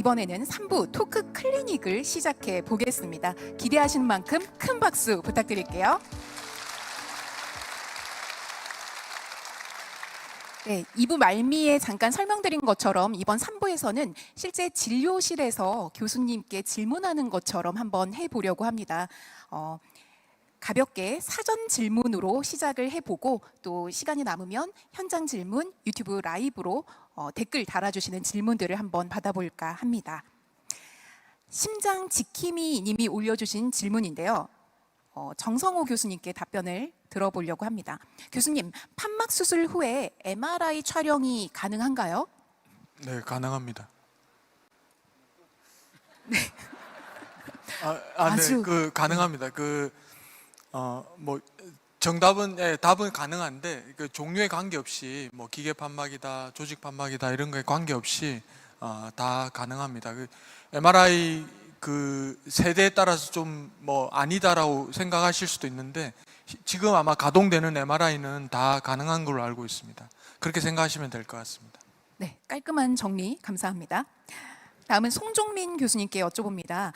이번에는 3부 토크 클리닉을 시작해 보겠습니다. 기대하시는 만큼 큰 박수 부탁드릴게요. 네, 2부 말미에 잠깐 설명드린 것처럼 이번 3부에서는 실제 진료실에서 교수님께 질문하는 것처럼 한번 해보려고 합니다. 가볍게 사전 질문으로 시작을 해보고 또 시간이 남으면 현장 질문, 유튜브 라이브로 댓글 달아주시는 질문들을 한번 받아볼까 합니다. 심장 지킴이 님이 올려주신 질문인데요. 정성호 교수님께 답변을 들어보려고 합니다. 교수님, 판막 수술 후에 MRI 촬영이 가능한가요? 네, 가능합니다. 네. 네, 가능합니다. 정답은 답은 가능한데 종류에 관계없이 기계 판막이다, 조직 판막이다 이런 거에 관계없이 다 가능합니다. MRI 세대에 따라서 좀 아니다라고 생각하실 수도 있는데 지금 아마 가동되는 MRI는 다 가능한 걸로 알고 있습니다. 그렇게 생각하시면 될 것 같습니다. 네, 깔끔한 정리 감사합니다. 다음은 송종민 교수님께 여쭤봅니다.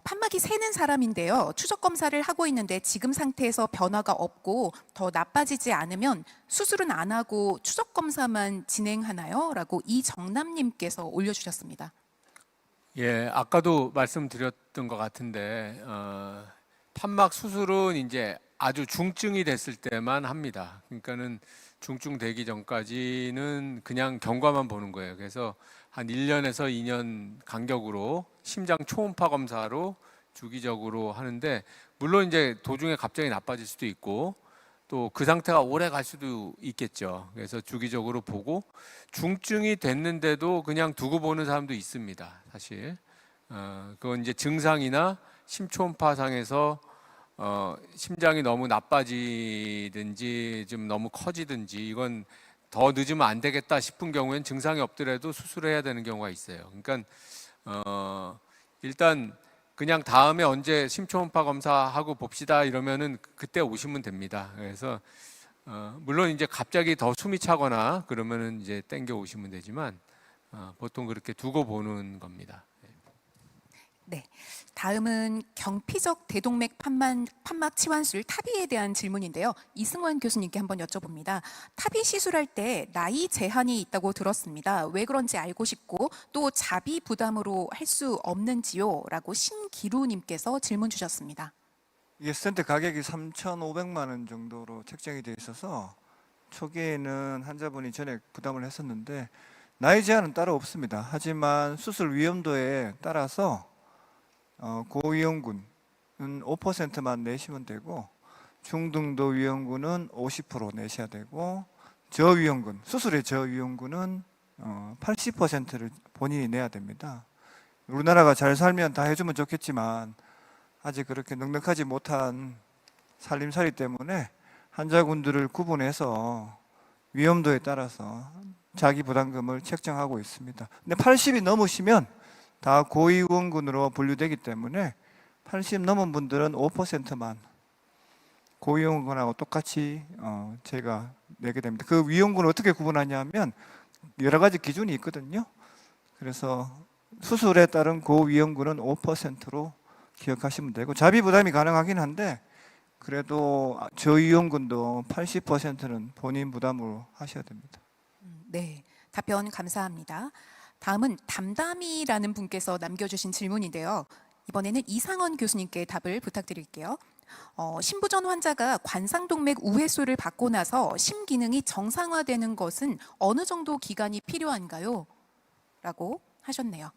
판막이 새는 사람인데요. 추적 검사를 하고 있는데 지금 상태에서 변화가 없고 더 나빠지지 않으면 수술은 안 하고 추적 검사만 진행하나요? 라고 이정남님께서 올려주셨습니다. 예, 아까도 말씀드렸던 것 같은데 판막 수술은 이제 아주 중증이 됐을 때만 합니다. 그러니까는 중증 되기 전까지는 그냥 경과만 보는 거예요. 그래서 한 1년에서 2년 간격으로 심장 초음파 검사로 주기적으로 하는데, 물론 이제 도중에 갑자기 나빠질 수도 있고 또 그 상태가 오래 갈 수도 있겠죠. 그래서 주기적으로 보고 중증이 됐는데도 그냥 두고 보는 사람도 있습니다. 사실 그건 이제 증상이나 심초음파상에서 심장이 너무 나빠지든지 좀 너무 커지든지 이건 더 늦으면 안 되겠다 싶은 경우엔 증상이 없더라도 수술해야 되는 경우가 있어요. 그러니까 일단 그냥 다음에 언제 심초음파 검사하고 봅시다 이러면은 그때 오시면 됩니다. 그래서 물론 이제 갑자기 더 숨이 차거나 그러면은 이제 땡겨 오시면 되지만 보통 그렇게 두고 보는 겁니다. 네, 다음은 경피적 대동맥 판막 치환술 타비에 대한 질문인데요. 이승원 교수님께 한번 여쭤봅니다. 타비 시술할 때 나이 제한이 있다고 들었습니다. 왜 그런지 알고 싶고 또 자비 부담으로 할 수 없는지요? 라고 신기루님께서 질문 주셨습니다. 이게 스텐트 가격이 3,500만 원 정도로 책정이 되어 있어서 초기에는 환자분이 전액 부담을 했었는데 나이 제한은 따로 없습니다. 하지만 수술 위험도에 따라서 고위험군은 5%만 내시면 되고 중등도 위험군은 50% 내셔야 되고 저위험군, 수술의 저위험군은 80%를 본인이 내야 됩니다. 우리나라가 잘 살면 다 해주면 좋겠지만 아직 그렇게 넉넉하지 못한 살림살이 때문에 환자군들을 구분해서 위험도에 따라서 자기 부담금을 책정하고 있습니다. 근데 80이 넘으시면 다 고위험군으로 분류되기 때문에 80 넘은 분들은 5%만 고위험군하고 똑같이 제가 내게 됩니다. 그 위험군을 어떻게 구분하냐면 여러 가지 기준이 있거든요. 그래서 수술에 따른 고위험군은 5%로 기억하시면 되고 자비 부담이 가능하긴 한데 그래도 저위험군도 80%는 본인 부담으로 하셔야 됩니다. 네, 답변 감사합니다. 다음은 담담이라는 분께서 남겨주신 질문인데요. 이번에는 이상원 교수님께 답을 부탁드릴게요. 심부전 환자가 관상동맥 우회수를 받고 나서 심기능이 정상화되는 것은 어느 정도 기간이 필요한가요? 라고 하셨네요.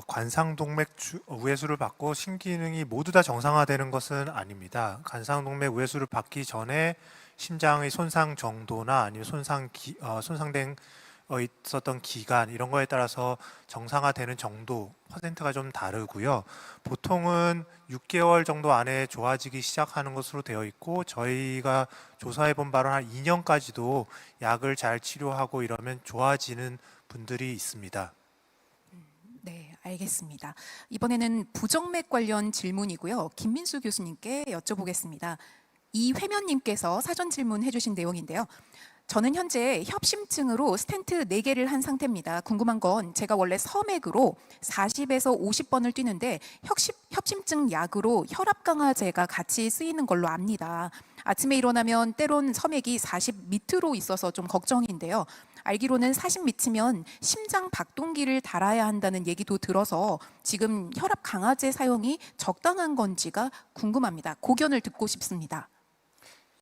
관상동맥 우회수를 받고 심기능이 모두 다 정상화되는 것은 아닙니다. 관상동맥 우회수를 받기 전에 심장의 손상 정도나 아니면 손상된 있었던 기간 이런 거에 따라서 정상화되는 정도 퍼센트가 좀 다르고요. 보통은 6개월 정도 안에 좋아지기 시작하는 것으로 되어 있고 저희가 조사해 본 바로 한 2년까지도 약을 잘 치료하고 이러면 좋아지는 분들이 있습니다. 네, 알겠습니다. 이번에는 부정맥 관련 질문이고요. 김민수 교수님께 여쭤보겠습니다. 이회면님께서 사전 질문해 주신 내용인데요. 저는 현재 협심증으로 스텐트 4개를 한 상태입니다. 궁금한 건 제가 원래 섬액으로 40에서 50번을 뛰는데 협심증 약으로 혈압 강화제가 같이 쓰이는 걸로 압니다. 아침에 일어나면 때론 섬액이 40 밑으로 있어서 좀 걱정인데요. 알기로는 40 밑이면 심장 박동기를 달아야 한다는 얘기도 들어서 지금 혈압 강화제 사용이 적당한 건지가 궁금합니다. 고견을 듣고 싶습니다.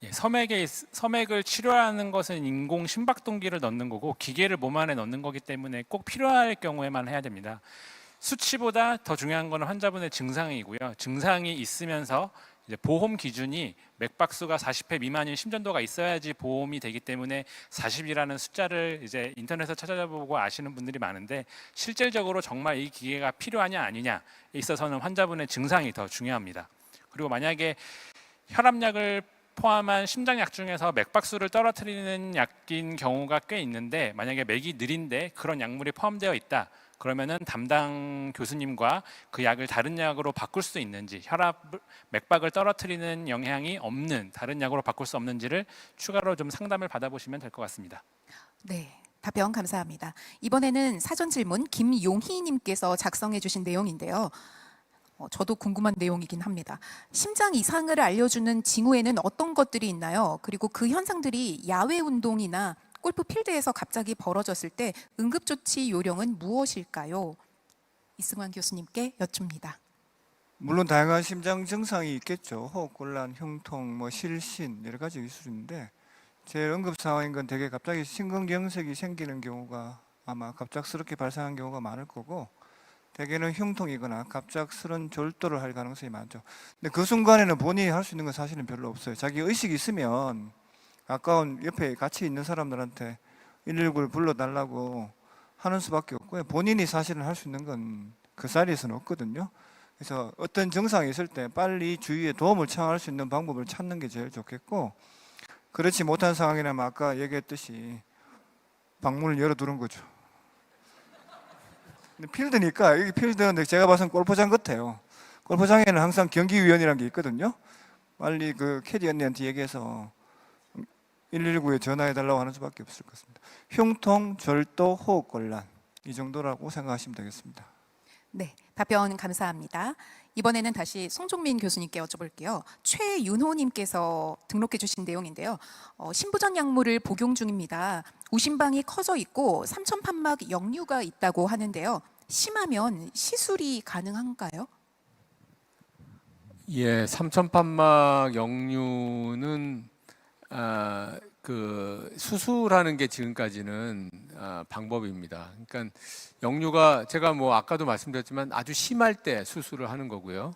예, 섬액을 치료하는 것은 인공 심박동기를 넣는 거고 기계를 몸 안에 넣는 거기 때문에 꼭 필요할 경우에만 해야 됩니다. 수치보다 더 중요한 것은 환자분의 증상이고요. 증상이 있으면서 이제 보험 기준이 맥박수가 40회 미만인 심전도가 있어야지 보험이 되기 때문에 40이라는 숫자를 이제 인터넷에서 찾아보고 아시는 분들이 많은데 실질적으로 정말 이 기계가 필요하냐 아니냐에 있어서는 환자분의 증상이 더 중요합니다. 그리고 만약에 혈압약을 포함한 심장약 중에서 맥박수를 떨어뜨리는 약인 경우가 꽤 있는데 만약에 맥이 느린데 그런 약물이 포함되어 있다. 그러면은 담당 교수님과 그 약을 다른 약으로 바꿀 수 있는지 맥박을 떨어뜨리는 영향이 없는 다른 약으로 바꿀 수 없는지를 추가로 좀 상담을 받아보시면 될 것 같습니다. 네, 답변 감사합니다. 이번에는 사전 질문 김용희님께서 작성해 주신 내용인데요. 저도 궁금한 내용이긴 합니다. 심장 이상을 알려주는 징후에는 어떤 것들이 있나요? 그리고 그 현상들이 야외 운동이나 골프 필드에서 갑자기 벌어졌을 때 응급조치 요령은 무엇일까요? 이승환 교수님께 여쭙니다. 물론 다양한 심장 증상이 있겠죠. 호흡곤란, 흉통, 실신 여러 가지 있을 수 있는데 제일 응급 상황인 건 되게 갑자기 심근경색이 생기는 경우가 아마 갑작스럽게 발생한 경우가 많을 거고 대개는 흉통이거나 갑작스런 졸도를 할 가능성이 많죠. 근데 그 순간에는 본인이 할 수 있는 건 사실은 별로 없어요. 자기 의식이 있으면 가까운 옆에 같이 있는 사람들한테 119를 불러달라고 하는 수밖에 없고요. 본인이 사실은 할 수 있는 건 그 자리에서는 없거든요. 그래서 어떤 증상이 있을 때 빨리 주위에 도움을 청할 수 있는 방법을 찾는 게 제일 좋겠고 그렇지 못한 상황이라면 아까 얘기했듯이 방문을 열어두는 거죠. 근데 필드니까 여기 필드는 제가 봐서는 골프장 같아요. 골프장에는 항상 경기위원이라는 게 있거든요. 빨리 그 캐디 언니한테 얘기해서 119에 전화해달라고 하는 수밖에 없을 것 같습니다. 흉통, 절도, 호흡곤란 이 정도라고 생각하시면 되겠습니다. 네, 답변 감사합니다. 이번에는 다시 송종민 교수님께 여쭤볼게요. 최윤호님께서 등록해 주신 내용인데요. 신부전 약물을 복용 중입니다. 우심방이 커져 있고 삼천판막 역류가 있다고 하는데요. 심하면 시술이 가능한가요? 예, 삼천판막 역류는 그 수술하는 게 지금까지는 방법입니다. 그러니까 역류가 제가 아까도 말씀드렸지만 아주 심할 때 수술을 하는 거고요.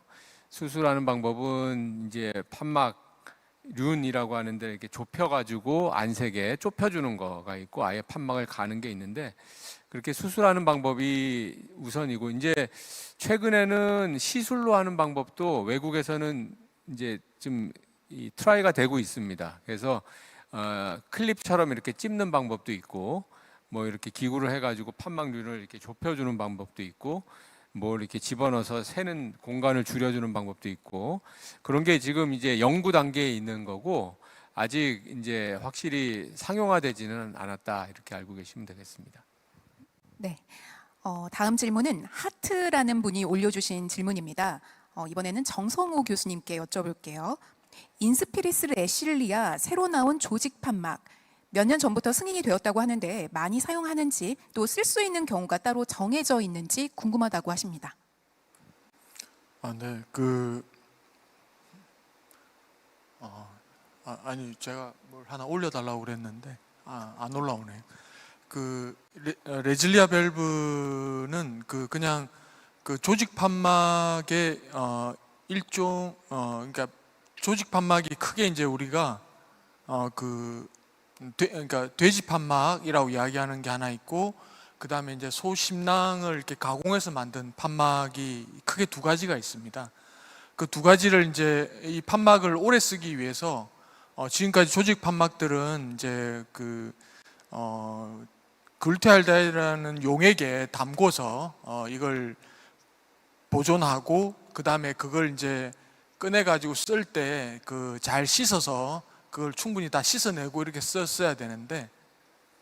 수술하는 방법은 이제 판막륜이라고 하는데 이렇게 좁혀가지고 안색에 좁혀주는 거가 있고 아예 판막을 가는 게 있는데 그렇게 수술하는 방법이 우선이고 이제 최근에는 시술로 하는 방법도 외국에서는 이제 좀 이 트라이가 되고 있습니다. 그래서 클립처럼 이렇게 찝는 방법도 있고 이렇게 기구를 해가지고 판막륜을 이렇게 좁혀주는 방법도 있고 이렇게 집어넣어서 새는 공간을 줄여주는 방법도 있고 그런 게 지금 이제 연구 단계에 있는 거고 아직 이제 확실히 상용화되지는 않았다 이렇게 알고 계시면 되겠습니다. 네. 다음 질문은 하트라는 분이 올려주신 질문입니다. 이번에는 정성호 교수님께 여쭤볼게요. 인스피리스 에실리아 새로 나온 조직 판막 몇 년 전부터 승인이 되었다고 하는데 많이 사용하는지 또 쓸 수 있는 경우가 따로 정해져 있는지 궁금하다고 하십니다. 네, 아니 제가 뭘 하나 올려달라고 그랬는데 안 올라오네요. 레질리아 밸브는 그냥 조직 판막의 일종 그러니까 조직 판막이 크게 이제 우리가 그러니까 돼지 판막이라고 이야기하는 게 하나 있고 그 다음에 이제 소 심낭을 이렇게 가공해서 만든 판막이 크게 두 가지가 있습니다. 그 두 가지를 이제 이 판막을 오래 쓰기 위해서 지금까지 조직 판막들은 이제 글루테알데히드라는 용액에 담궈서 이걸 보존하고 그 다음에 그걸 이제 꺼내 가지고 쓸 때 잘 씻어서 그걸 충분히 다 씻어내고 이렇게 썼어야 되는데,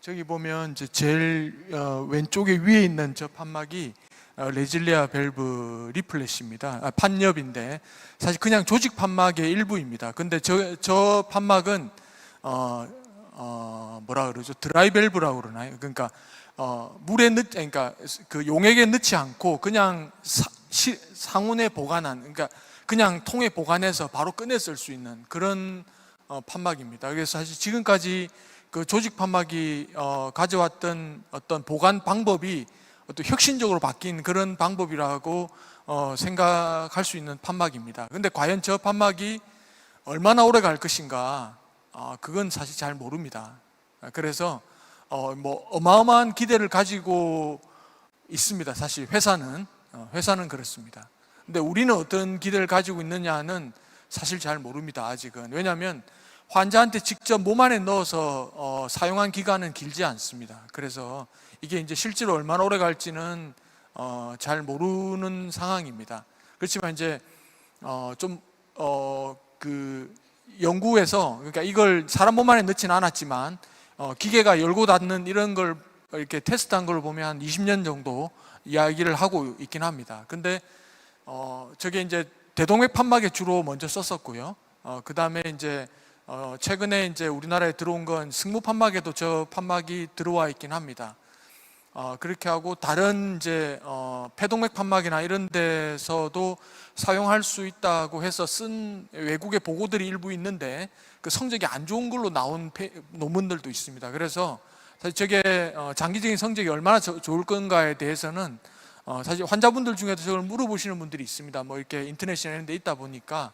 저기 보면 이제 제일 왼쪽에 위에 있는 저 판막이 레질리아 밸브 리플렛입니다. 판엽인데 사실 그냥 조직 판막의 일부입니다. 근데 저 판막은 뭐라 그러죠? 드라이 밸브라고 그러나요? 그러니까 그러니까 그 용액에 넣지 않고 그냥 상온에 보관한, 그러니까 그냥 통에 보관해서 바로 꺼내 쓸 수 있는 그런 판막입니다. 그래서 사실 지금까지 그 조직 판막이 가져왔던 어떤 보관 방법이 또 혁신적으로 바뀐 그런 방법이라고 생각할 수 있는 판막입니다. 근데 과연 저 판막이 얼마나 오래 갈 것인가, 그건 사실 잘 모릅니다. 그래서 뭐 어마어마한 기대를 가지고 있습니다. 사실 회사는 그렇습니다. 근데 우리는 어떤 기대를 가지고 있느냐는 사실 잘 모릅니다. 아직은. 왜냐하면 환자한테 직접 몸 안에 넣어서 사용한 기간은 길지 않습니다. 그래서 이게 이제 실제로 얼마나 오래 갈지는 잘 모르는 상황입니다. 그렇지만 이제 그 연구에서, 그러니까 이걸 사람 몸 안에 넣지는 않았지만 기계가 열고 닫는 이런 걸 이렇게 테스트한 걸 보면 한 20년 정도 이야기를 하고 있긴 합니다. 근데 저게 이제 대동맥 판막에 주로 먼저 썼었고요. 그 다음에 이제 최근에 이제 우리나라에 들어온 건 승모 판막에도 저 판막이 들어와 있긴 합니다. 그렇게 하고 다른 이제 폐동맥 판막이나 이런 데서도 사용할 수 있다고 해서 쓴 외국의 보고들이 일부 있는데 그 성적이 안 좋은 걸로 나온 논문들도 있습니다. 그래서 사실 저게 장기적인 성적이 얼마나 좋을 건가에 대해서는 사실 환자분들 중에도 저걸 물어보시는 분들이 있습니다. 뭐 이렇게 인터넷이나 이런 데 있다 보니까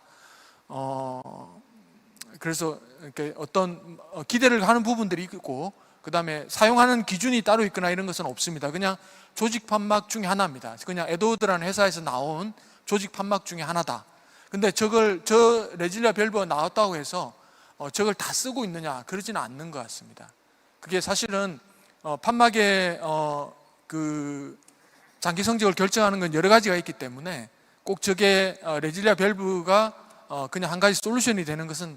그래서 이렇게 어떤 기대를 하는 부분들이 있고, 그 다음에 사용하는 기준이 따로 있거나 이런 것은 없습니다. 그냥 조직 판막 중에 하나입니다. 그냥 에드워드라는 회사에서 나온 조직 판막 중에 하나다. 근데 저 레질리아 밸브가 나왔다고 해서 저걸 다 쓰고 있느냐, 그러지는 않는 것 같습니다. 그게 사실은 판막의 그 장기 성적을 결정하는 건 여러 가지가 있기 때문에 꼭 저게 레질리아 밸브가 그냥 한 가지 솔루션이 되는 것은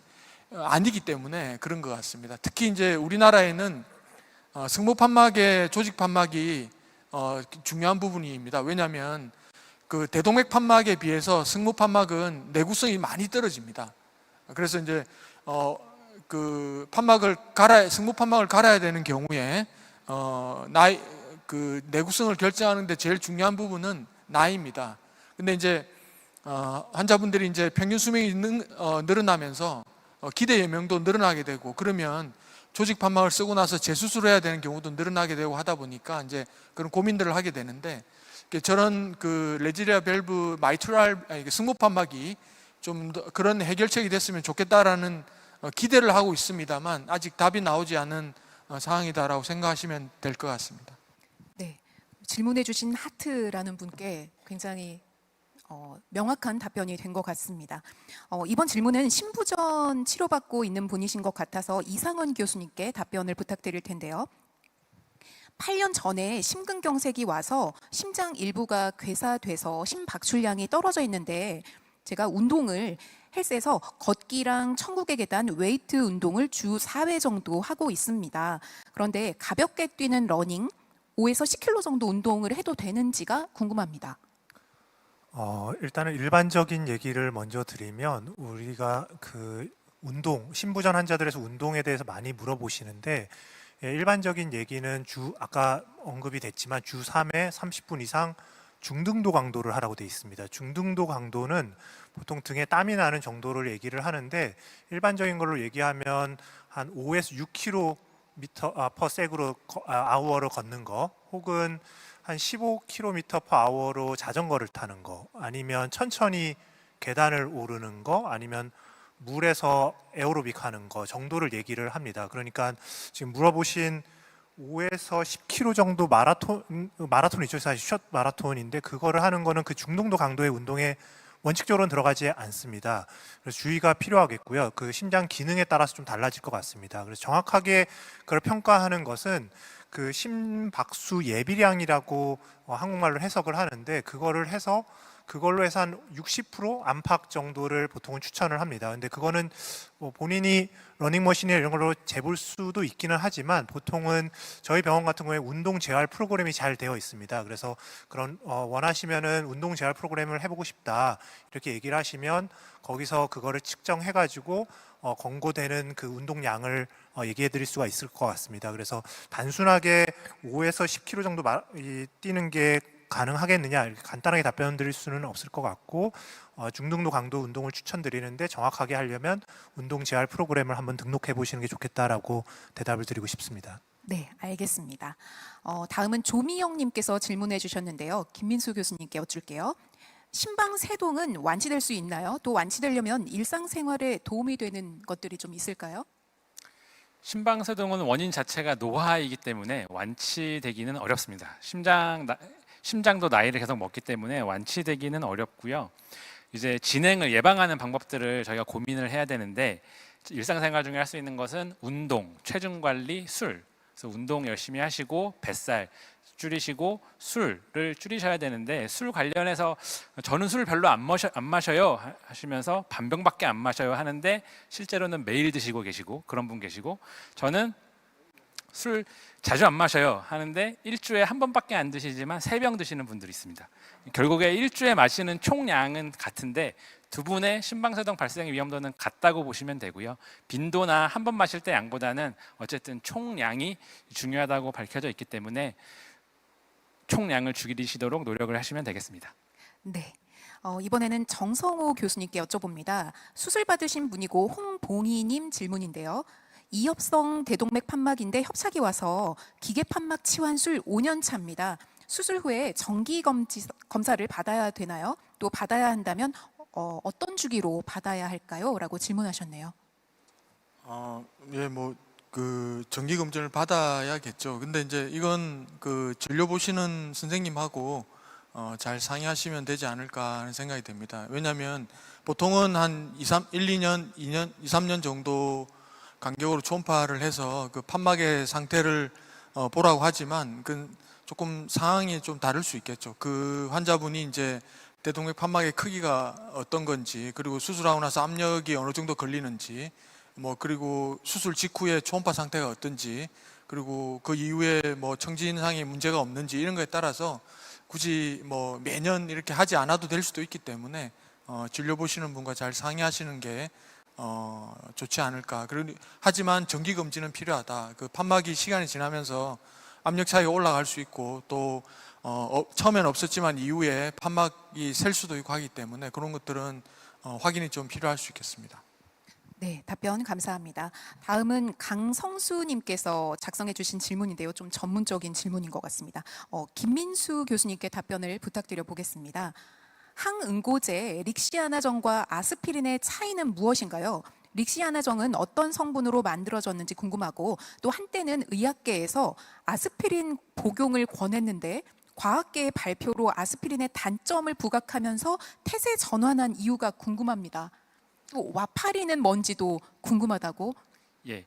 아니기 때문에 그런 것 같습니다. 특히 이제 우리나라에는 승모 판막의 조직 판막이 중요한 부분입니다. 왜냐하면 그 대동맥 판막에 비해서 승모 판막은 내구성이 많이 떨어집니다. 그래서 이제 그 승모 판막을 갈아야 되는 경우에 그 내구성을 결정하는데 제일 중요한 부분은 나이입니다. 근데 이제 환자분들이 이제 평균 수명이 늘어나면서 기대 예명도 늘어나게 되고, 그러면 조직 판막을 쓰고 나서 재수술을 해야 되는 경우도 늘어나게 되고 하다 보니까 이제 그런 고민들을 하게 되는데, 저런 그 레질리아 밸브 승모 판막이 좀 그런 해결책이 됐으면 좋겠다라는 기대를 하고 있습니다만 아직 답이 나오지 않은 상황이다라고 생각하시면 될 것 같습니다. 네, 질문해 주신 하트라는 분께 굉장히 명확한 답변이 된 것 같습니다. 이번 질문은 심부전 치료받고 있는 분이신 것 같아서 이상원 교수님께 답변을 부탁드릴 텐데요. 8년 전에 심근경색이 와서 심장 일부가 괴사돼서 심박출량이 떨어져 있는데 제가 운동을 헬스에서 걷기랑 천국의 계단, 웨이트 운동을 주 4회 정도 하고 있습니다. 그런데 가볍게 뛰는 러닝 5에서 10km 정도 운동을 해도 되는지가 궁금합니다. 일단은 일반적인 얘기를 먼저 드리면 우리가 그 운동, 심부전 환자들에서 운동에 대해서 많이 물어보시는데 일반적인 얘기는 아까 언급이 됐지만 주 3회 30분 이상 중등도 강도를 하라고 되어 있습니다. 중등도 강도는 보통 등에 땀이 나는 정도를 얘기를 하는데 일반적인 걸로 얘기하면 한 5에서 6km per sec으로 아워로 걷는 거, 혹은 한 15km per hour로 자전거를 타는 거, 아니면 천천히 계단을 오르는 거, 아니면 물에서 에어로빅 하는 거 정도를 얘기를 합니다. 그러니까 지금 물어보신 5에서 10km 정도 마라톤이죠. 사실 숏 마라톤인데 그거를 하는 거는 그 중등도 강도의 운동에 원칙적으로는 들어가지 않습니다. 그래서 주의가 필요하겠고요. 그 심장 기능에 따라서 좀 달라질 것 같습니다. 그래서 정확하게 그걸 평가하는 것은 그 심박수 예비량이라고 한국말로 해석을 하는데, 그거를 해서 그걸로 해서 한 60% 안팎 정도를 보통은 추천을 합니다. 근데 그거는 뭐 본인이 러닝머신이나 이런 걸로 재볼 수도 있기는 하지만 보통은 저희 병원 같은 경우에 운동 재활 프로그램이 잘 되어 있습니다. 그래서 그런 원하시면은 운동 재활 프로그램을 해보고 싶다 이렇게 얘기를 하시면 거기서 그거를 측정해 가지고 권고되는 그 운동량을 얘기해 드릴 수가 있을 것 같습니다. 그래서 단순하게 5에서 10km 정도 뛰는 게 가능하겠느냐 이렇게 간단하게 답변 드릴 수는 없을 것 같고 중등도 강도 운동을 추천드리는데 정확하게 하려면 운동 재활 프로그램을 한번 등록해 보시는 게 좋겠다라고 대답을 드리고 싶습니다. 네, 알겠습니다. 다음은 조미영님께서 질문해 주셨는데요. 김민수 교수님께 여쭐게요. 심방세동은 완치될 수 있나요? 또 완치되려면 일상생활에 도움이 되는 것들이 좀 있을까요? 심방세동은 원인 자체가 노화이기 때문에 완치되기는 어렵습니다. 심장도 나이를 계속 먹기 때문에 완치되기는 어렵고요. 이제 진행을 예방하는 방법들을 저희가 고민을 해야 되는데 일상생활 중에 할 수 있는 것은 운동, 체중 관리, 술. 그래서 운동 열심히 하시고 뱃살 줄이시고 술을 줄이셔야 되는데 술 관련해서 저는 술 별로 안 마셔요 하시면서 반병밖에 안 마셔요 하는데 실제로는 매일 드시고 계시고 그런 분 계시고 저는 술 자주 안 마셔요 하는데 일주에 한 번밖에 안 드시지만 3병 드시는 분들이 있습니다. 결국에 일주에 마시는 총량은 같은데 두 분의 심방세동 발생 위험도는 같다고 보시면 되고요. 빈도나 한 번 마실 때 양보다는 어쨌든 총량이 중요하다고 밝혀져 있기 때문에 총량을 줄이시도록 노력을 하시면 되겠습니다. 네. 이번에는 정성호 교수님께 여쭤봅니다. 수술 받으신 분이고 홍봉희님 질문인데요. 이협성 대동맥 판막인데 협착이 와서 기계 판막 치환술 5년 차입니다. 수술 후에 정기 검사를 받아야 되나요? 또 받아야 한다면 어떤 주기로 받아야 할까요? 라고 질문하셨네요. 예, 뭐 그 정기 검진을 받아야겠죠. 근데 이제 이건 그 진료 보시는 선생님하고 잘 상의하시면 되지 않을까 하는 생각이 듭니다. 왜냐하면 보통은 한 2, 2년, 2, 3년 정도 간격으로 초음파를 해서 그 판막의 상태를 보라고 하지만 그 조금 상황이 좀 다를 수 있겠죠. 그 환자분이 이제 대동맥 판막의 크기가 어떤 건지, 그리고 수술하고 나서 압력이 어느 정도 걸리는지, 뭐 그리고 수술 직후에 초음파 상태가 어떤지, 그리고 그 이후에 뭐 청진상에 문제가 없는지 이런 거에 따라서 굳이 뭐 매년 이렇게 하지 않아도 될 수도 있기 때문에 진료 보시는 분과 잘 상의하시는 게 좋지 않을까. 하지만 정기 검진은 필요하다. 그 판막이 시간이 지나면서 압력 차이가 올라갈 수 있고 또 처음엔 없었지만 이후에 판막이 셀 수도 있고 하기 때문에 그런 것들은 확인이 좀 필요할 수 있겠습니다. 네, 답변 감사합니다. 다음은 강성수님께서 작성해 주신 질문인데요. 좀 전문적인 질문인 것 같습니다. 김민수 교수님께 답변을 부탁드려 보겠습니다. 항응고제 릭시아나정과 아스피린의 차이는 무엇인가요? 릭시아나정은 어떤 성분으로 만들어졌는지 궁금하고 또 한때는 의학계에서 아스피린 복용을 권했는데 과학계의 발표로 아스피린의 단점을 부각하면서 태세 전환한 이유가 궁금합니다. 또 와파린은 뭔지도 궁금하다고. 예,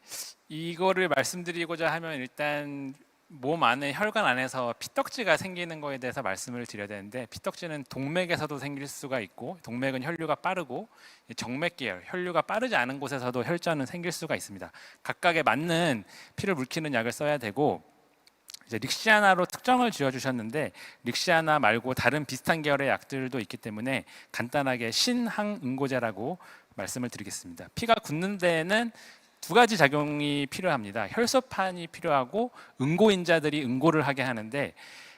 이거를 말씀드리고자 하면 일단 몸 안에 혈관 안에서 피떡지가 생기는 거에 대해서 말씀을 드려야 되는데 피떡지는 동맥에서도 생길 수가 있고 동맥은 혈류가 빠르고 정맥 계열 혈류가 빠르지 않은 곳에서도 혈전은 생길 수가 있습니다. 각각에 맞는 피를 물키는 약을 써야 되고 이제 릭시아나로 특정을 지어주셨는데 릭시아나 말고 다른 비슷한 계열의 약들도 있기 때문에 간단하게 신항응고제라고 말씀을 드리겠습니다. 피가 굳는 데에는 두 가지 작용이 필요합니다. 혈소판이 필요하고 응고인자들이 응고를 하게 하는데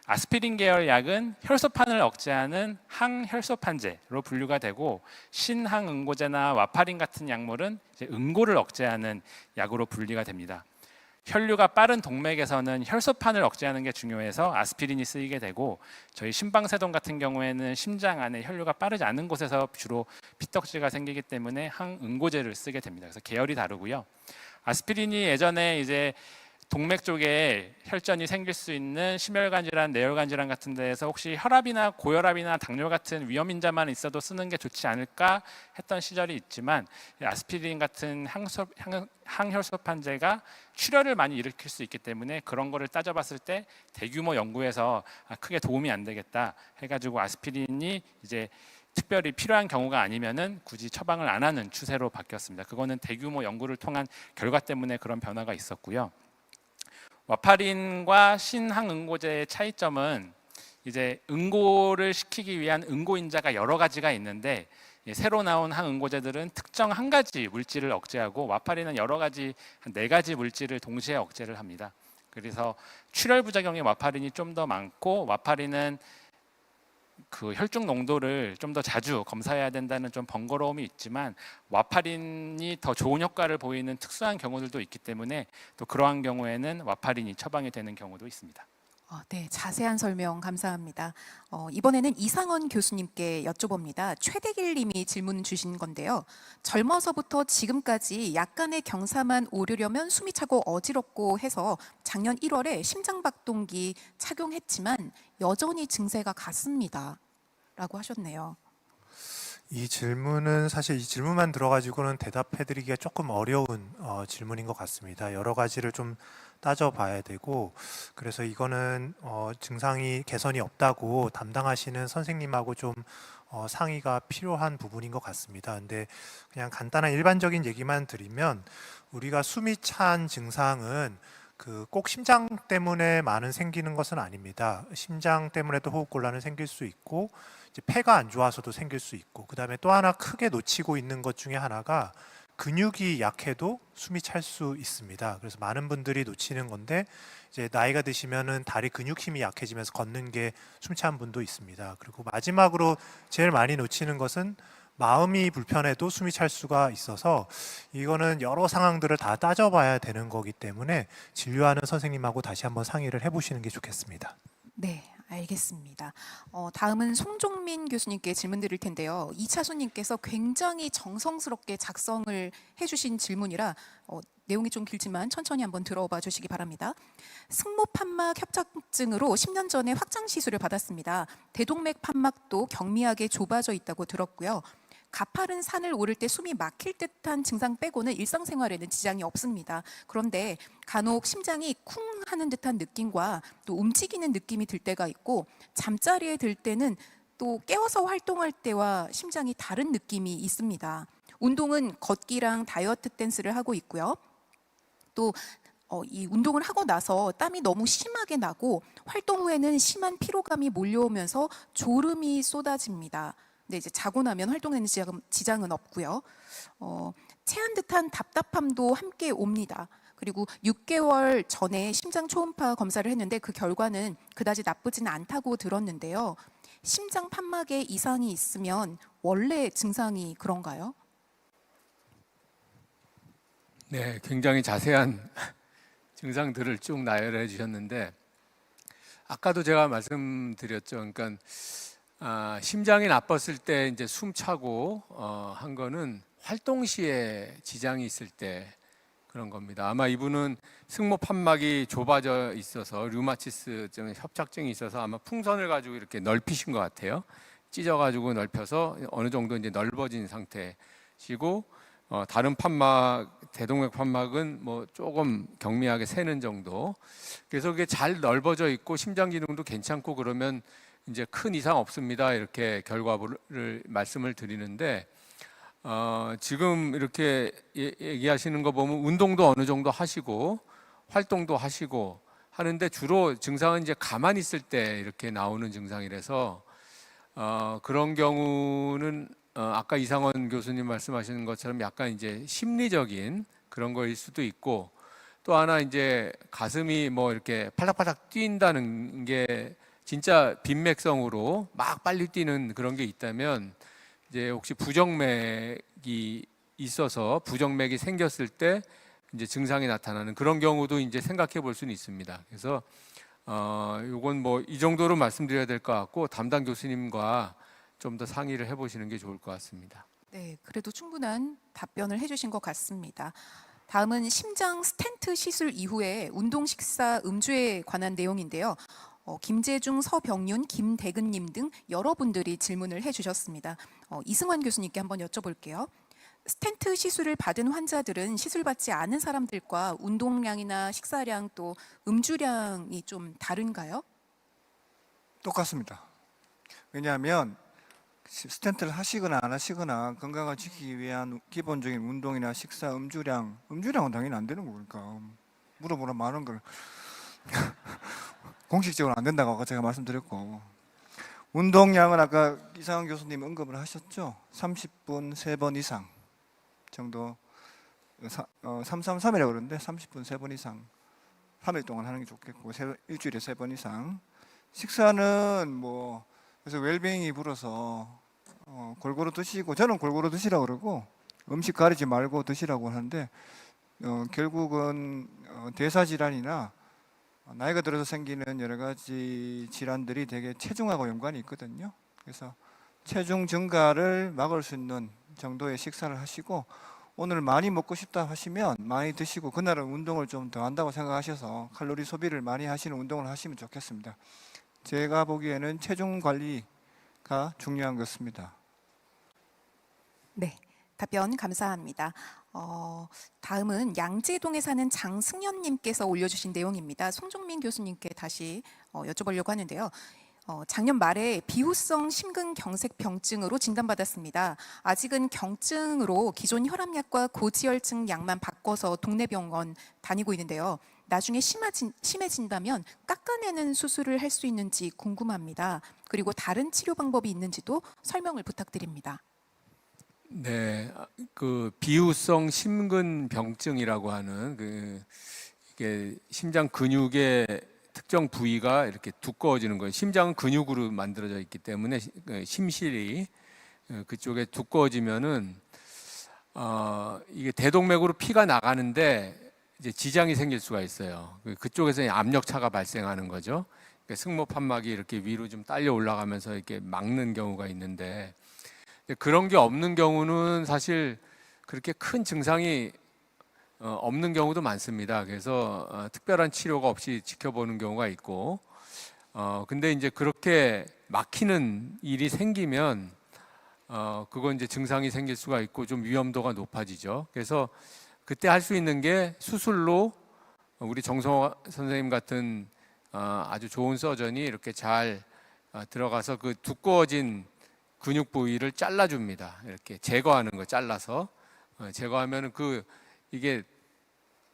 아스피린 계열 약은 혈소판을 억제하는 항혈소판제로 분류가 되고 신항응고제나 와파린 같은 약물은 이제 응고를 억제하는 약으로 분류가 됩니다. 혈류가 빠른 동맥에서는 혈소판을 억제하는 게 중요해서 아스피린이 쓰이게 되고 저희 심방세동 같은 경우에는 심장 안에 혈류가 빠르지 않은 곳에서 주로 피떡지가 생기기 때문에 항응고제를 쓰게 됩니다. 그래서 계열이 다르고요. 아스피린이 예전에 이제 동맥 쪽에 혈전이 생길 수 있는 심혈관 질환, 뇌혈관 질환 같은 데에서 혹시 혈압이나 고혈압이나 당뇨 같은 위험인자만 있어도 쓰는 게 좋지 않을까 했던 시절이 있지만 아스피린 같은 항혈소판제가 출혈을 많이 일으킬 수 있기 때문에 그런 거를 따져봤을 때 대규모 연구에서 크게 도움이 안 되겠다 해가지고 아스피린이 이제 특별히 필요한 경우가 아니면은 굳이 처방을 안 하는 추세로 바뀌었습니다. 그거는 대규모 연구를 통한 결과 때문에 그런 변화가 있었고요. 와파린과 신항응고제의 차이점은 이제 응고를 시키기 위한 응고인자가 여러 가지가 있는데 새로 나온 항응고제들은 특정 한 가지 물질을 억제하고 와파린은 여러 가지 한 4가지 물질을 동시에 억제를 합니다. 그래서 출혈 부작용의 와파린이 좀 더 많고 와파린은 그 혈중 농도를 좀 더 자주 검사해야 된다는 좀 번거로움이 있지만 와파린이 더 좋은 효과를 보이는 특수한 경우들도 있기 때문에 또 그러한 경우에는 와파린이 처방이 되는 경우도 있습니다. 네, 자세한 설명 감사합니다. 이번에는 이상원 교수님께 여쭤봅니다. 최대길 님이 질문 주신 건데요. 젊어서부터 지금까지 약간의 경사만 오르려면 숨이 차고 어지럽고 해서 작년 1월에 심장박동기 착용했지만 여전히 증세가 갔습니다. 라고 하셨네요. 이 질문은 사실 이 질문만 들어가지고는 대답해드리기가 조금 어려운 질문인 것 같습니다. 여러 가지를 좀 따져봐야 되고, 그래서 이거는 증상이 개선이 없다고 담당하시는 선생님하고 좀 상의가 필요한 부분인 것 같습니다. 근데 그냥 간단한 일반적인 얘기만 드리면, 우리가 숨이 찬 증상은 꼭 심장 때문에 많은 생기는 것은 아닙니다. 심장 때문에도 호흡곤란은 생길 수 있고, 이제 폐가 안 좋아서도 생길 수 있고, 그 다음에 또 하나 크게 놓치고 있는 것 중에 하나가 근육이 약해도 숨이 찰 수 있습니다. 그래서 많은 분들이 놓치는 건데, 이제 나이가 드시면은 다리 근육 힘이 약해지면서 걷는 게 숨찬 분도 있습니다. 그리고 마지막으로 제일 많이 놓치는 것은 마음이 불편해도 숨이 찰 수가 있어서, 이거는 여러 상황들을 다 따져봐야 되는 거기 때문에 진료하는 선생님하고 다시 한번 상의를 해보시는 게 좋겠습니다. 네, 알겠습니다. 다음은 송종민 교수님께 질문 드릴 텐데요. 이차수님께서 굉장히 정성스럽게 작성을 해주신 질문이라 내용이 좀 길지만 천천히 한번 들어봐 주시기 바랍니다. 승모판막 협착증으로 10년 전에 확장 시술을 받았습니다. 대동맥 판막도 경미하게 좁아져 있다고 들었고요. 가파른 산을 오를 때 숨이 막힐 듯한 증상 빼고는 일상생활에는 지장이 없습니다. 그런데 간혹 심장이 쿵 하는 듯한 느낌과 또 움직이는 느낌이 들 때가 있고, 잠자리에 들 때는 또 깨워서 활동할 때와 심장이 다른 느낌이 있습니다. 운동은 걷기랑 다이어트 댄스를 하고 있고요. 또 이 운동을 하고 나서 땀이 너무 심하게 나고 활동 후에는 심한 피로감이 몰려오면서 졸음이 쏟아집니다. 근데 이제 자고 나면 활동에는 지장은 없고요. 체한 듯한 답답함도 함께 옵니다. 그리고 6개월 전에 심장 초음파 검사를 했는데 그 결과는 그다지 나쁘지는 않다고 들었는데요. 심장 판막에 이상이 있으면 원래 증상이 그런가요? 네, 굉장히 자세한 증상들을 쭉 나열해 주셨는데, 아까도 제가 말씀드렸죠. 그러니까 심장이 나빴을 때 이제 숨차고 한 거는 활동 시에 지장이 있을 때 그런 겁니다. 아마 이분은 승모 판막이 좁아져 있어서 류마티스증 협착증이 있어서 아마 풍선을 가지고 이렇게 넓히신 것 같아요. 찢어가지고 넓혀서 어느 정도 이제 넓어진 상태시고, 다른 판막, 대동맥 판막은 뭐 조금 경미하게 새는 정도. 그래서 그게 잘 넓어져 있고 심장 기능도 괜찮고 그러면 이제 큰 이상 없습니다. 이렇게 결과를 말씀을 드리는데, 지금 이렇게 얘기하시는 거 보면 운동도 어느 정도 하시고 활동도 하시고 하는데 주로 증상은 이제 가만히 있을 때 이렇게 나오는 증상이라서 그런 경우는 아까 이상원 교수님 말씀하시는 것처럼 약간 이제 심리적인 그런 거일 수도 있고, 또 하나 이제 가슴이 뭐 이렇게 팔락팔락 뛴다는 게 진짜 빈맥성으로 막 빨리 뛰는 그런 게 있다면, 이제 혹시 부정맥이 있어서 부정맥이 생겼을 때 이제 증상이 나타나는 그런 경우도 이제 생각해 볼 수는 있습니다. 그래서 요건 뭐 이 정도로 말씀드려야 될 것 같고, 담당 교수님과 좀 더 상의를 해보시는 게 좋을 것 같습니다. 네, 그래도 충분한 답변을 해주신 것 같습니다. 다음은 심장 스텐트 시술 이후에 운동 식사 음주에 관한 내용인데요. 김재중, 서병윤, 김대근님 등 여러분들이 질문을 해주셨습니다. 이승환 교수님께 한번 여쭤볼게요. 스텐트 시술을 받은 환자들은 시술받지 않은 사람들과 운동량이나 식사량 또 음주량이 좀 다른가요? 똑같습니다. 왜냐하면 스텐트를 하시거나 안 하시거나 건강을 지키기 위한 기본적인 운동이나 식사, 음주량은 당연히 안 되는 거니까 물어보나 많은 걸 공식적으로 안 된다고 아까 제가 말씀드렸고, 운동량은 아까 이상한 교수님 언급을 하셨죠. 30분 3번 이상 정도, 333이라고 그러는데 30분 3번 이상 3일 동안 하는 게 좋겠고, 일주일에 3번 이상. 식사는 뭐 그래서 웰빙이 불어서 골고루 드시고, 저는 골고루 드시라고 그러고 음식 가리지 말고 드시라고 하는데, 결국은 대사 질환이나 나이가 들어서 생기는 여러 가지 질환들이 되게 체중하고 연관이 있거든요. 그래서 체중 증가를 막을 수 있는 정도의 식사를 하시고, 오늘 많이 먹고 싶다 하시면 많이 드시고, 그날은 운동을 좀 더 한다고 생각하셔서 칼로리 소비를 많이 하시는 운동을 하시면 좋겠습니다. 제가 보기에는 체중 관리가 중요한 것 같습니다. 네, 답변 감사합니다. 다음은 양재동에 사는 장승현님께서 올려주신 내용입니다. 송종민 교수님께 다시 여쭤보려고 하는데요. 작년 말에 비후성 심근경색병증으로 진단받았습니다. 아직은 경증으로 기존 혈압약과 고지혈증 약만 바꿔서 동네 병원 다니고 있는데요. 나중에 심해진다면 깎아내는 수술을 할 수 있는지 궁금합니다. 그리고 다른 치료 방법이 있는지도 설명을 부탁드립니다. 네, 그 비후성 심근병증이라고 하는 이게 심장 근육의 특정 부위가 이렇게 두꺼워지는 거예요. 심장은 근육으로 만들어져 있기 때문에 심실이 그쪽에 두꺼워지면은 이게 대동맥으로 피가 나가는데 이제 지장이 생길 수가 있어요. 그쪽에서 압력차가 발생하는 거죠. 그러니까 승모판막이 이렇게 위로 좀 딸려 올라가면서 이렇게 막는 경우가 있는데, 그런 게 없는 경우는 사실 그렇게 큰 증상이 없는 경우도 많습니다. 그래서 특별한 치료가 없이 지켜보는 경우가 있고, 근데 이제 그렇게 막히는 일이 생기면 그건 이제 증상이 생길 수가 있고 좀 위험도가 높아지죠. 그래서 그때 할 수 있는 게 수술로 우리 정성호 선생님 같은 아주 좋은 서전이 이렇게 잘 들어가서 그 두꺼워진 근육 부위를 잘라줍니다. 이렇게 제거하는 거, 잘라서 제거하면은 이게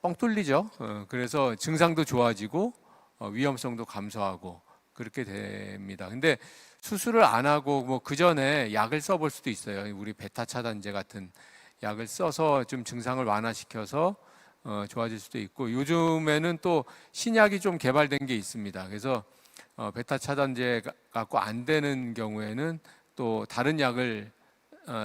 뻥 뚫리죠. 그래서 증상도 좋아지고 위험성도 감소하고 그렇게 됩니다. 근데 수술을 안 하고 뭐 그 전에 약을 써볼 수도 있어요. 우리 베타 차단제 같은 약을 써서 좀 증상을 완화시켜서 좋아질 수도 있고, 요즘에는 또 신약이 좀 개발된 게 있습니다. 그래서 베타 차단제 갖고 안 되는 경우에는 또 다른 약을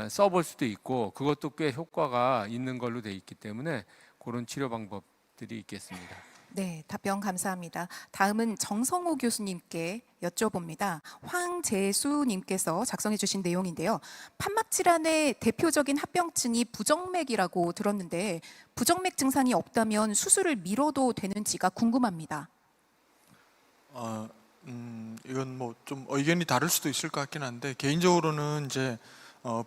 써볼 수도 있고, 그것도 꽤 효과가 있는 걸로 돼 있기 때문에 그런 치료 방법들이 있겠습니다. 네, 답변 감사합니다. 다음은 정성호 교수님께 여쭤봅니다. 황재수님께서 작성해 주신 내용인데요. 판막 질환의 대표적인 합병증이 부정맥이라고 들었는데, 부정맥 증상이 없다면 수술을 미뤄도 되는지가 궁금합니다. 이건 뭐 좀 의견이 다를 수도 있을 것 같긴 한데, 개인적으로는 이제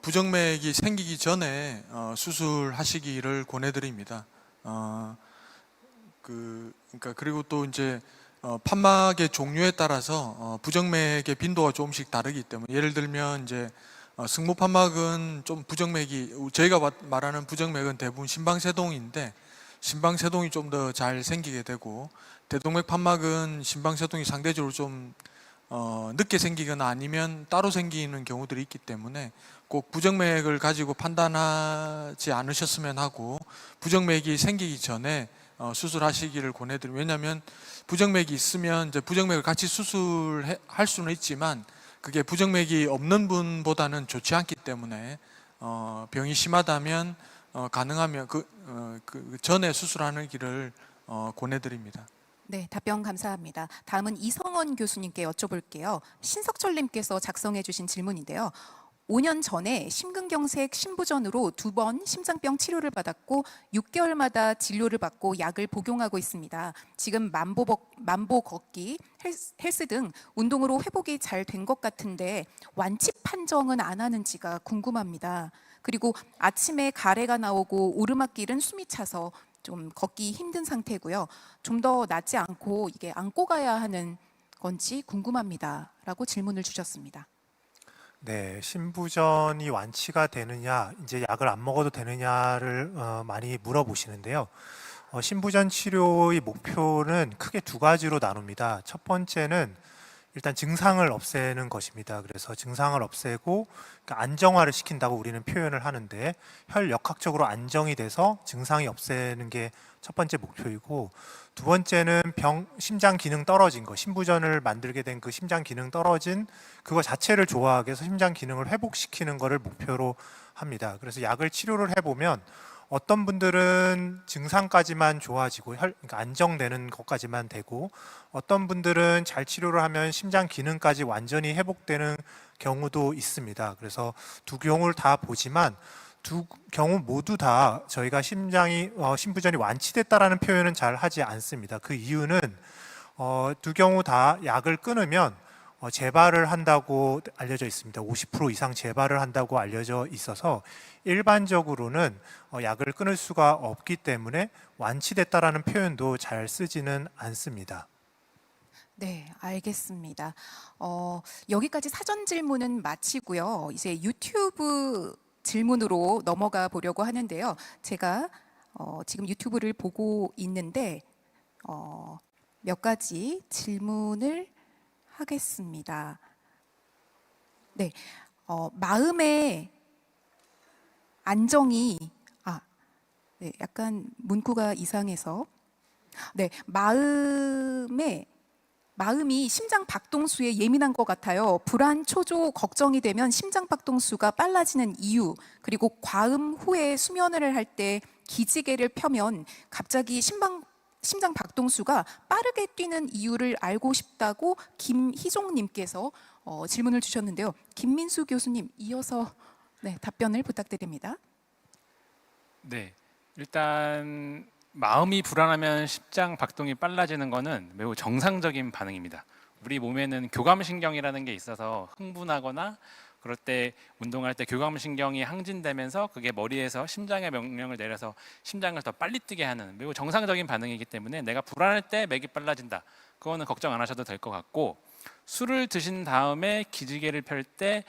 부정맥이 생기기 전에 수술하시기를 권해드립니다. 그러니까 그리고 또 이제 판막의 종류에 따라서 부정맥의 빈도가 조금씩 다르기 때문에, 예를 들면 이제 승모판막은 좀 부정맥이, 저희가 말하는 부정맥은 대부분 심방세동인데 심방세동이 좀 더 잘 생기게 되고, 대동맥 판막은 심방세동이 상대적으로 좀 늦게 생기거나 아니면 따로 생기는 경우들이 있기 때문에 꼭 부정맥을 가지고 판단하지 않으셨으면 하고, 부정맥이 생기기 전에 수술하시기를 권해드립니다. 왜냐하면 부정맥이 있으면 이제 부정맥을 같이 수술할 수는 있지만 그게 부정맥이 없는 분보다는 좋지 않기 때문에 병이 심하다면 가능하면 그 전에 수술하는 길을 권해드립니다. 네, 답변 감사합니다. 다음은 이성원 교수님께 여쭤볼게요. 신석철님께서 작성해 주신 질문인데요. 5년 전에 심근경색 심부전으로 2번 심장병 치료를 받았고 6개월마다 진료를 받고 약을 복용하고 있습니다. 지금 만보 걷기, 헬스 등 운동으로 회복이 잘 된 것 같은데 완치 판정은 안 하는지가 궁금합니다. 그리고 아침에 가래가 나오고 오르막길은 숨이 차서 좀 걷기 힘든 상태고요. 좀 더 낫지 않고 이게 안고 가야 하는 건지 궁금합니다. 라고 질문을 주셨습니다. 네, 신부전이 완치가 되느냐, 이제 약을 안 먹어도 되느냐를 많이 물어보시는데요. 신부전 치료의 목표는 크게 두 가지로 나눕니다. 첫 번째는 일단 증상을 없애는 것입니다. 그래서 증상을 없애고 그러니까 안정화를 시킨다고 우리는 표현을 하는데 혈역학적으로 안정이 돼서 증상이 없애는 게 첫 번째 목표이고, 두 번째는 심장 기능 떨어진 거, 신부전을 만들게 된 그 심장 기능 떨어진 그거 자체를 좋아하게 해서 심장 기능을 회복시키는 거를 목표로 합니다. 그래서 약을 치료를 해보면 어떤 분들은 증상까지만 좋아지고 그러니까 안정되는 것까지만 되고, 어떤 분들은 잘 치료를 하면 심장 기능까지 완전히 회복되는 경우도 있습니다. 그래서 두 경우를 다 보지만 두 경우 모두 다 저희가 신부전이 완치됐다라는 표현은 잘 하지 않습니다. 그 이유는 두 경우 다 약을 끊으면 재발을 한다고 알려져 있습니다. 50% 이상 재발을 한다고 알려져 있어서 일반적으로는 약을 끊을 수가 없기 때문에 완치됐다라는 표현도 잘 쓰지는 않습니다. 네, 알겠습니다. 여기까지 사전 질문은 마치고요. 이제 유튜브 질문으로 넘어가 보려고 하는데요. 제가 지금 유튜브를 보고 있는데 몇 가지 질문을 하겠습니다. 네, 마음의 안정이 네, 약간 문구가 이상해서 네, 마음이 심장 박동수에 예민한 것 같아요. 불안, 초조, 걱정이 되면 심장 박동수가 빨라지는 이유, 그리고 과음 후에 수면을 할 때 기지개를 펴면 갑자기 심장 박동수가 빠르게 뛰는 이유를 알고 싶다고 김희종님께서 질문을 주셨는데요. 김민수 교수님, 이어서 네, 답변을 부탁드립니다. 네, 일단 마음이 불안하면 심장 박동이 빨라지는 것은 매우 정상적인 반응입니다. 우리 몸에는 교감신경이라는 게 있어서 흥분하거나 그럴 때 운동할 때 교감신경이 항진되면서 그게 머리에서 심장에 명령을 내려서 심장을 더 빨리 뛰게 하는 매우 정상적인 반응이기 때문에 내가 불안할 때 맥이 빨라진다. 그거는 걱정 안 하셔도 될 것 같고, 술을 드신 다음에 기지개를 펼 때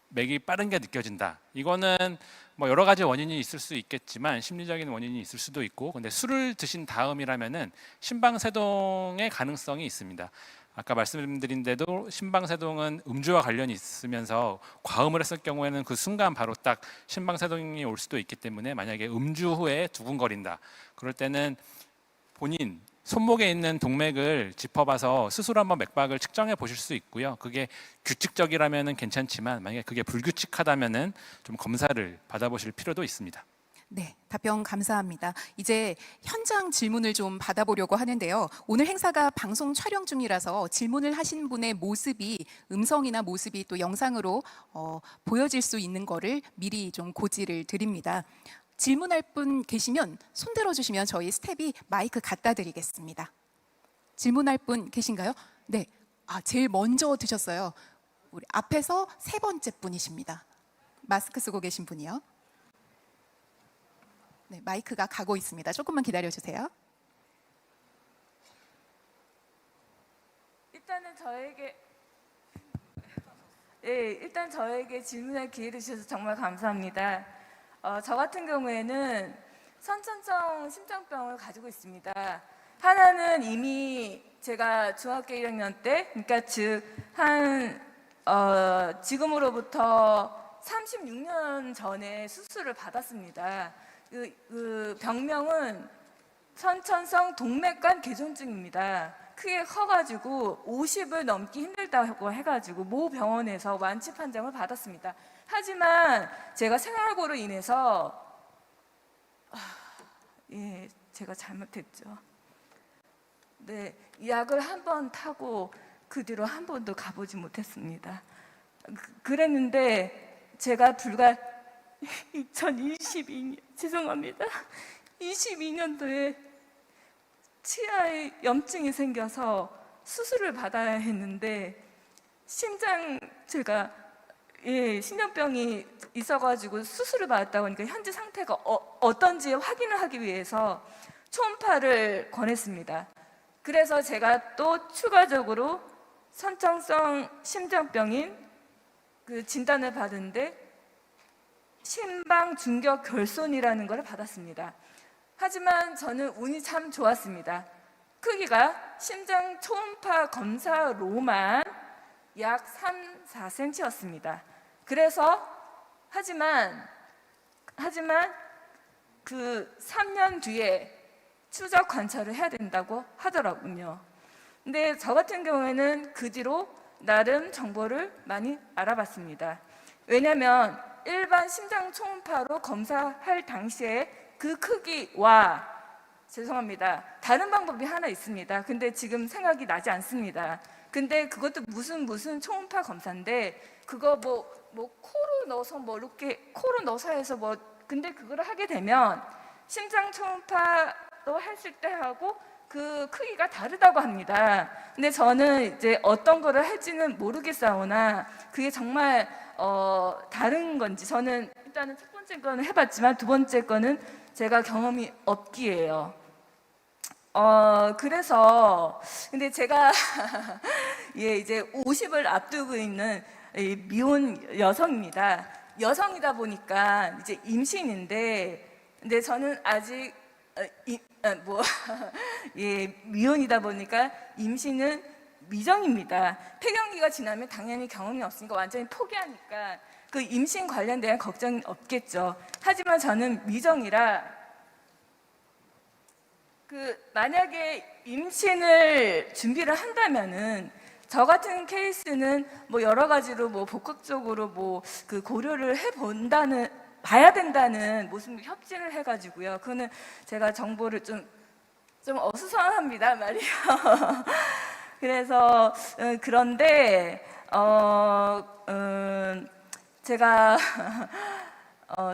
맥이 빠른 게 느껴진다. 이거는 뭐 여러 가지 원인이 있을 수 있겠지만 심리적인 원인이 있을 수도 있고, 근데 술을 드신 다음이라면은 심방세동의 가능성이 있습니다. 아까 말씀드린 대로 심방세동은 음주와 관련이 있으면서 과음을 했을 경우에는 그 순간 바로 딱 심방세동이 올 수도 있기 때문에 만약에 음주 후에 두근거린다. 그럴 때는 본인 손목에 있는 동맥을 짚어봐서 스스로 한번 맥박을 측정해 보실 수 있고요. 그게 규칙적이라면 괜찮지만 만약에 그게 불규칙하다면은 좀 검사를 받아보실 필요도 있습니다. 네, 답변 감사합니다. 이제 현장 질문을 좀 받아보려고 하는데요. 오늘 행사가 방송 촬영 중이라서 질문을 하신 분의 모습이 음성이나 모습이 또 영상으로 보여질 수 있는 거를 미리 좀 고지를 드립니다. 질문할 분 계시면 손 들어주시면 저희 스텝이 마이크 갖다 드리겠습니다. 질문할 분 계신가요? 네, 제일 먼저 드셨어요. 우리 앞에서 세 번째 분이십니다. 마스크 쓰고 계신 분이요. 네, 마이크가 가고 있습니다. 조금만 기다려주세요. 일단 저에게 질문할 기회를 주셔서 정말 감사합니다. 저 같은 경우에는 선천성 심장병을 가지고 있습니다. 하나는 이미 제가 중학교 1학년 때, 그러니까 지금으로부터 36년 전에 수술을 받았습니다. 그 병명은 선천성 동맥관 개종증입니다. 크게 커가지고 50을 넘기 힘들다고 해가지고 모 병원에서 완치 판정을 받았습니다. 하지만 제가 생활고로 인해서 제가 잘못했죠. 네, 약을 한 번 타고 그 뒤로 한 번도 가보지 못했습니다. 그랬는데 제가 불과 2022년 죄송합니다. 22년도에 치아에 염증이 생겨서 수술을 받아야 했는데 신장병이 있어가지고 수술을 받았다고 하니까 현재 상태가 어떤지 확인을 하기 위해서 초음파를 권했습니다. 그래서 제가 또 추가적으로 선천성 심장병인 그 진단을 받은데 심방 중격 결손이라는 걸 받았습니다. 하지만 저는 운이 참 좋았습니다. 크기가 심장 초음파 검사로만 약 3, 4cm였습니다. 그래서 하지만 그 3년 뒤에 추적 관찰을 해야 된다고 하더라고요. 근데 저 같은 경우에는 그 뒤로 나름 정보를 많이 알아봤습니다. 왜냐하면 일반 심장 초음파로 검사할 당시에 그 크기와 죄송합니다. 다른 방법이 하나 있습니다. 근데 지금 생각이 나지 않습니다. 근데 그것도 무슨 초음파 검사인데 그거 뭐 코로 넣어서 뭐 이렇게 코로 넣어서 해서 뭐 근데 그거를 하게 되면 심장 초음파로 했을 때 하고 그 크기가 다르다고 합니다. 근데 저는 이제 어떤 거를 할지는 모르겠사오나 그게 정말 다른 건지 저는 일단은 첫 번째 거는 해봤지만 두 번째 거는 제가 경험이 없기에요. 그래서 근데 제가 예 이제 50을 앞두고 있는 이 미혼 여성입니다. 여성이다 보니까 이제 임신인데 근데 저는 아직 예 미혼이다 보니까 임신은 미정입니다. 폐경기가 지나면 당연히 경험이 없으니까 완전히 포기하니까 그 임신 관련된 걱정은 없겠죠. 하지만 저는 미정이라 만약에 임신을 준비를 한다면은 저 같은 케이스는 뭐 여러 가지로 뭐 복합적으로 뭐 그 고려를 봐야 된다는 무슨 협진을 해가지고요. 그거는 제가 정보를 좀 어수선합니다 말이요. 그래서 그런데 제가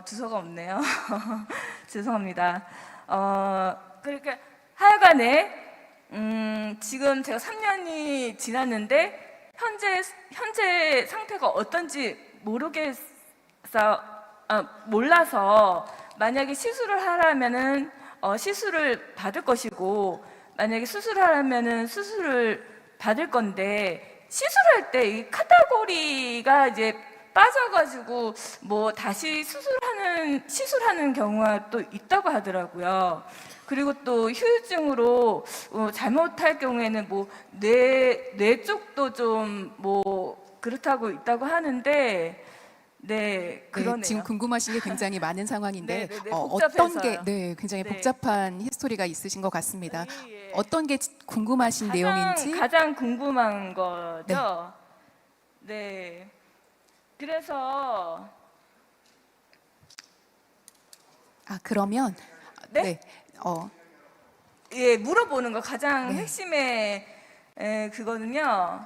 주소가 없네요. 죄송합니다. 그러니까 하여간에 지금 제가 3년이 지났는데 현재 상태가 어떤지 몰라서 만약에 시술을 하려면은 시술을 받을 것이고 만약에 수술을 하려면은 수술을 받을 건데 시술할 때 이 카테고리가 이제 빠져가지고 뭐 다시 시술하는 경우가 또 있다고 하더라고요. 그리고 또 후유증으로 잘못할 경우에는 뭐 뇌 쪽도 좀 뭐 그렇다고 있다고 하는데 네 그러네요. 지금 궁금하신 게 굉장히 많은 상황인데 네, 어떤 게 복잡해서요. 굉장히 네. 복잡한 히스토리가 있으신 것 같습니다. 예. 어떤 게 궁금하신 내용인지 가장 궁금한 거죠. 네. 그래서 그러면 네? 예 물어보는 거 가장 네. 핵심의 그거는요.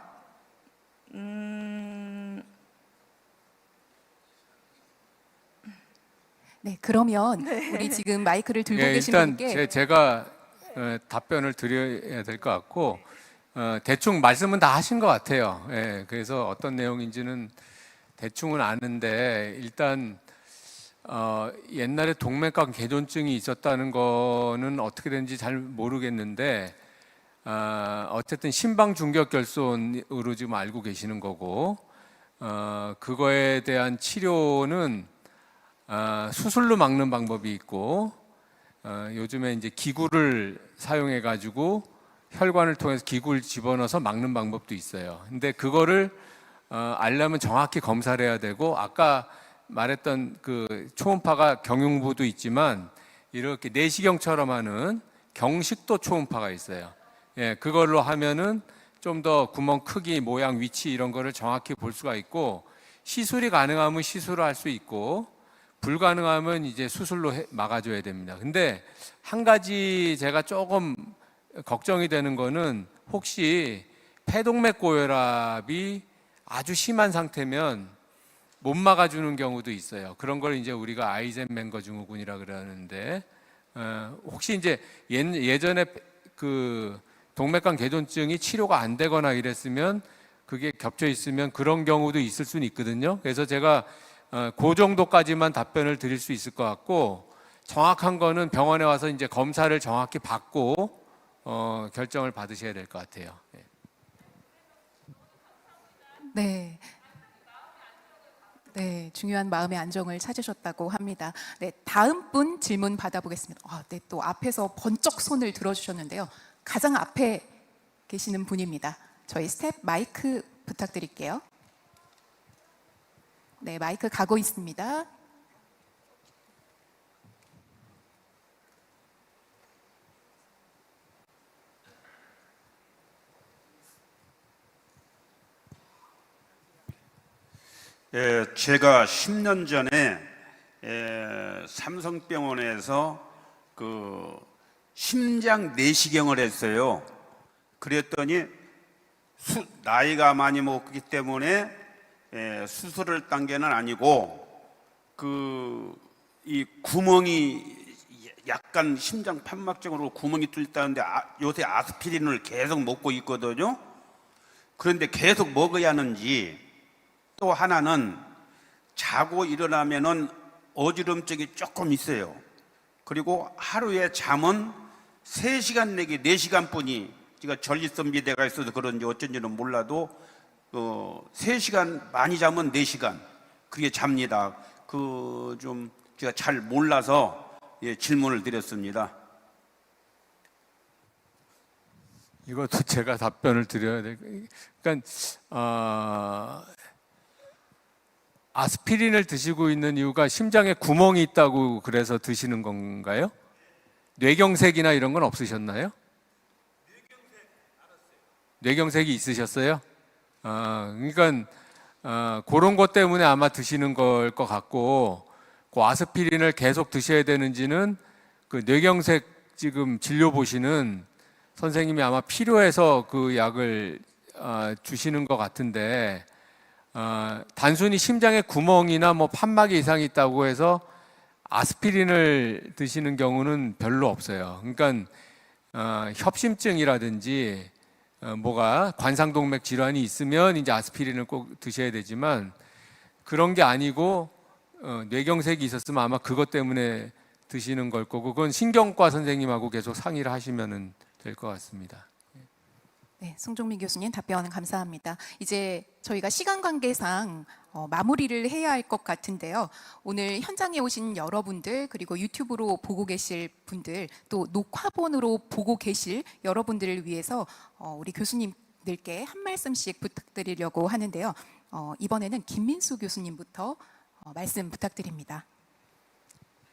네, 그러면 우리 지금 마이크를 들고 예, 계신 일단 분께 제가 답변을 드려야 될 것 같고 대충 말씀은 다 하신 것 같아요. 예, 그래서 어떤 내용인지는 대충은 아는데 일단 옛날에 동맥관 개존증이 있었다는 거는 어떻게 되는지 잘 모르겠는데 어쨌든 심방 중격 결손으로 지금 알고 계시는 거고 그거에 대한 치료는 수술로 막는 방법이 있고 요즘에 이제 기구를 사용해 가지고 혈관을 통해서 기구를 집어넣어서 막는 방법도 있어요. 근데 그거를 알려면 정확히 검사를 해야 되고 아까 말했던 그 초음파가 경흉부도 있지만 이렇게 내시경처럼 하는 경식도 초음파가 있어요. 예, 그걸로 하면은 좀 더 구멍 크기, 모양, 위치 이런 거를 정확히 볼 수가 있고 시술이 가능하면 시술을 할 수 있고 불가능하면 이제 수술로 막아줘야 됩니다. 근데 한 가지 제가 조금 걱정이 되는 거는 혹시 폐동맥 고혈압이 아주 심한 상태면 못 막아주는 경우도 있어요. 그런 걸 이제 우리가 아이젠맨거 증후군이라 그러는데 혹시 이제 예전에 그 동맥관 개존증이 치료가 안 되거나 이랬으면 그게 겹쳐 있으면 그런 경우도 있을 수는 있거든요. 그래서 제가 그 정도까지만 답변을 드릴 수 있을 것 같고 정확한 거는 병원에 와서 이제 검사를 정확히 받고 결정을 받으셔야 될 것 같아요. 예. 네. 네, 중요한 마음의 안정을 찾으셨다고 합니다. 네, 다음 분 질문 받아보겠습니다. 네, 또 앞에서 번쩍 손을 들어주셨는데요. 가장 앞에 계시는 분입니다. 저희 스텝 마이크 부탁드릴게요. 네, 마이크 가고 있습니다. 제가 10년 전에 삼성병원에서 그 심장 내시경을 했어요. 그랬더니 나이가 많이 먹기 때문에 수술을 단계는 아니고 이 구멍이 약간 심장 판막증으로 구멍이 뚫렸다는데 요새 아스피린을 계속 먹고 있거든요. 그런데 계속 먹어야 하는지, 또 하나는 자고 일어나면은 어지럼증이 조금 있어요. 그리고 하루에 잠은 3시간 내지 4시간 뿐이, 제가 전립선 비대가 있어서 그런지 어쩐지는 몰라도 3시간, 많이 자면 4시간 그게 잡니다. 좀 제가 잘 몰라서 질문을 드렸습니다. 이것도 제가 답변을 드려야 될. 그러니까 아스피린을 드시고 있는 이유가 심장에 구멍이 있다고 그래서 드시는 건가요? 뇌경색이나 이런 건 없으셨나요? 뇌경색이 있으셨어요? 그러니까 그런 것 때문에 아마 드시는 걸 것 같고, 그 아스피린을 계속 드셔야 되는지는 그 뇌경색 지금 진료 보시는 선생님이 아마 필요해서 그 약을 주시는 것 같은데, 단순히 심장에 구멍이나 뭐 판막에 이상이 있다고 해서 아스피린을 드시는 경우는 별로 없어요. 그러니까 협심증이라든지 뭐가 관상동맥 질환이 있으면 이제 아스피린을 꼭 드셔야 되지만, 그런 게 아니고 뇌경색이 있었으면 아마 그것 때문에 드시는 걸 거고, 그건 신경과 선생님하고 계속 상의를 하시면 될 것 같습니다. 네, 송종민 교수님 답변 감사합니다. 이제 저희가 시간 관계상 마무리를 해야 할 것 같은데요. 오늘 현장에 오신 여러분들, 그리고 유튜브로 보고 계실 분들, 또 녹화본으로 보고 계실 여러분들을 위해서 우리 교수님들께 한 말씀씩 부탁드리려고 하는데요. 이번에는 김민수 교수님부터 말씀 부탁드립니다.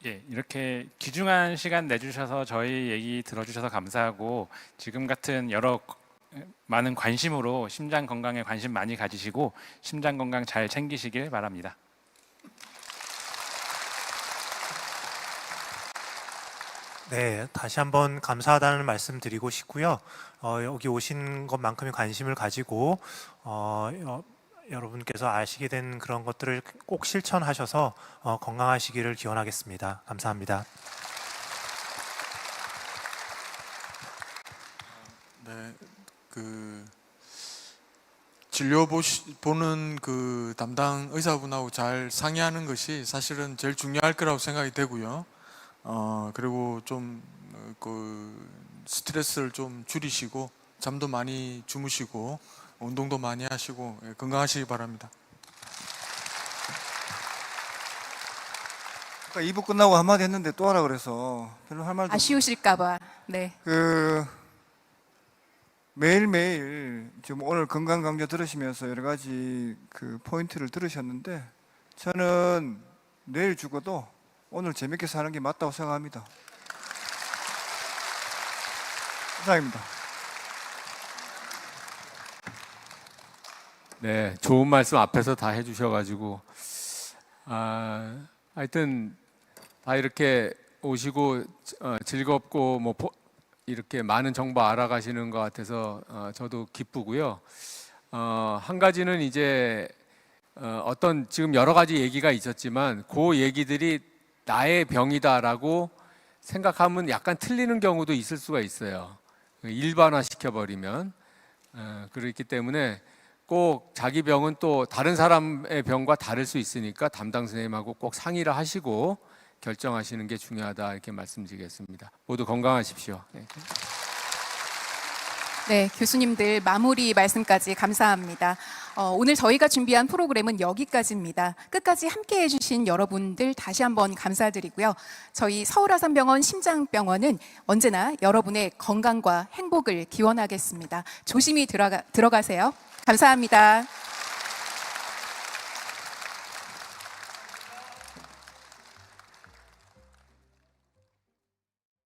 예, 이렇게 귀중한 시간 내주셔서 저희 얘기 들어주셔서 감사하고, 지금 같은 여러 많은 관심으로 심장 건강에 관심 많이 가지시고 심장 건강 잘 챙기시길 바랍니다. 네, 다시 한번 감사하다는 말씀 드리고 싶고요. 여기 오신 것만큼의 관심을 가지고 여러분께서 아시게 된 그런 것들을 꼭 실천하셔서 건강하시기를 기원하겠습니다. 감사합니다. 네, 진료 보는 그 담당 의사분하고 잘 상의하는 것이 사실은 제일 중요할 거라고 생각이 되고요. 그리고 좀 스트레스를 좀 줄이시고 잠도 많이 주무시고 운동도 많이 하시고 건강하시기 바랍니다. 아까 2부 끝나고 한마디 했는데 또 하라 그래서 별로 할 말도 아쉬우실까봐. 네. 매일매일 지금 오늘 건강 강좌 들으시면서 여러 가지 포인트를 들으셨는데, 저는 내일 죽어도 오늘 재밌게 사는 게 맞다고 생각합니다. 이상입니다. 네, 좋은 말씀 앞에서 다 해주셔가지고 하여튼 다 이렇게 오시고 즐겁고 뭐 이렇게 많은 정보 알아가시는 것 같아서 저도 기쁘고요. 한 가지는 이제 어떤 지금 여러 가지 얘기가 있었지만 그 얘기들이 나의 병이다라고 생각하면 약간 틀리는 경우도 있을 수가 있어요. 일반화 시켜버리면. 그렇기 때문에 꼭 자기 병은 또 다른 사람의 병과 다를 수 있으니까 담당 선생님하고 꼭 상의를 하시고 결정하시는 게 중요하다 이렇게 말씀드리겠습니다. 모두 건강하십시오. 네. 네, 교수님들 마무리 말씀까지 감사합니다. 오늘 저희가 준비한 프로그램은 여기까지입니다. 끝까지 함께해 주신 여러분들 다시 한번 감사드리고요. 저희 서울아산병원 심장병원은 언제나 여러분의 건강과 행복을 기원하겠습니다. 조심히 들어가세요. 감사합니다.